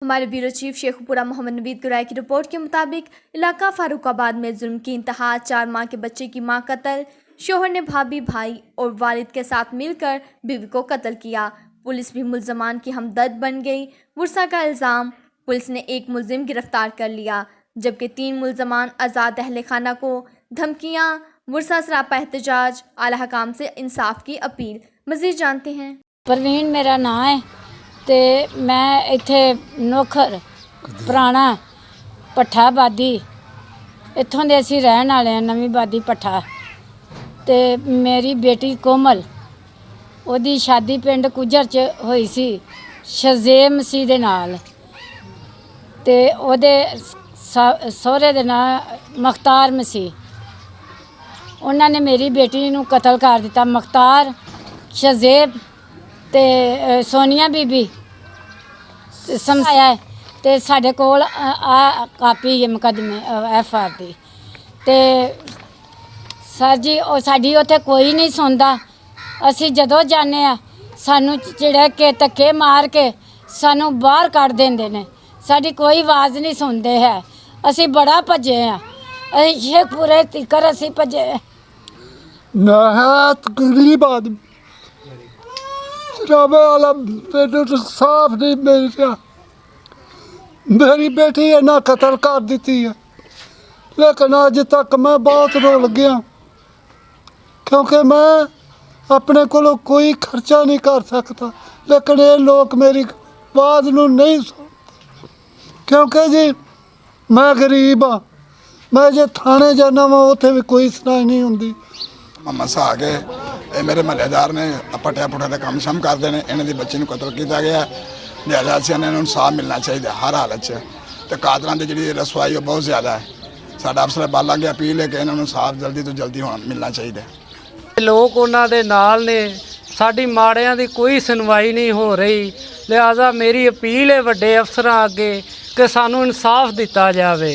हमारे bureau chief Sheikhpura Mohammad Naveed गुराई की रिपोर्ट के मुताबिक इलाका फारूकाबाद में जुल्म की इंतहा। 4 माह के बच्चे की मां कत्ल। शोहर ने भाभी, भाई और वालिद के साथ मिलकर बीवी को कत्ल किया। पुलिस भी मुल्जमान की हमदर्द बन गई। वर्षा का इल्ज़ाम। पुलिस ने एक मुल्जिम गिरफ्तार कर लिया, जबकि 3 मुल्जमान आज़ाद। अहले खाना को धमकियाँ। वर्षा सरापा एहतजाज। आला हकाम से इंसाफ की अपील। मज़ीद जानते हैं। परवीन मेरा नाम है ते मैं इत्थे नोखर पुराना पट्ठा आबादी इत्थों दे असीं रहन वाले हैं। नवीं आबादी पट्ठा ते मेरी बेटी कोमल ओदी शादी पिंड कुजर च होई सी शज़ेब मसीह दे नाल ते ओदे सहुरे दे नाम मख्तार मसीह। उन्होंने मेरी बेटी नूं कतल कर दिता। मख्तार, शज़ेब ते सोनिया बीबी समझाया है ते साढ़े कोल आ कापी है मुकदमे FIR दी ते सर जी साडी उत्थे कोई नहीं सुनदा। असी जदों जाने सानू चिड़े के धक्के मार के सानू बाहर कढ़ देंदे ने। साडी कोई आवाज़ नहीं सुनते है। असी बड़ा भजे हैं। असी शेखपुरे तिकर असी भजे तकलीफ आदमी शराबे वाला पेट साफ नहीं मिल। मेरी बेटी ने कतल कर दी है, लेकिन अज तक मैं बहुत रोल गया क्योंकि मैं अपने को कोई खर्चा नहीं कर सकता। लेकिन ये लोग मेरी आवाज़ नहीं सुनते क्योंकि जी मैं गरीब हाँ। मैं जो थाने जाना वा उत्थे भी कोई सुनाई नहीं होंगी। मसा आ गए ये मेरे महल्लेदार ने पट्टिया पुट्ठा का काम शम करते हैं। इन्हों की बच्ची कतल किया गया। लिहाजा से इन्होंने इंसाफ मिलना चाहिए हर हालत से। तो कातलों की जी रसवाई बहुत ज़्यादा है। साडा अफसर बाला की अपील है कि इन्होंने इंसाफ जल्दी तो जल्दी मिलना चाहिए। लोग उन्होंने नाल ने साडी माड़ियां दी कोई सुनवाई नहीं हो रही। लिहाजा मेरी अपील है वड्डे अफसरां अगे कि सानू इंसाफ दिता जाए।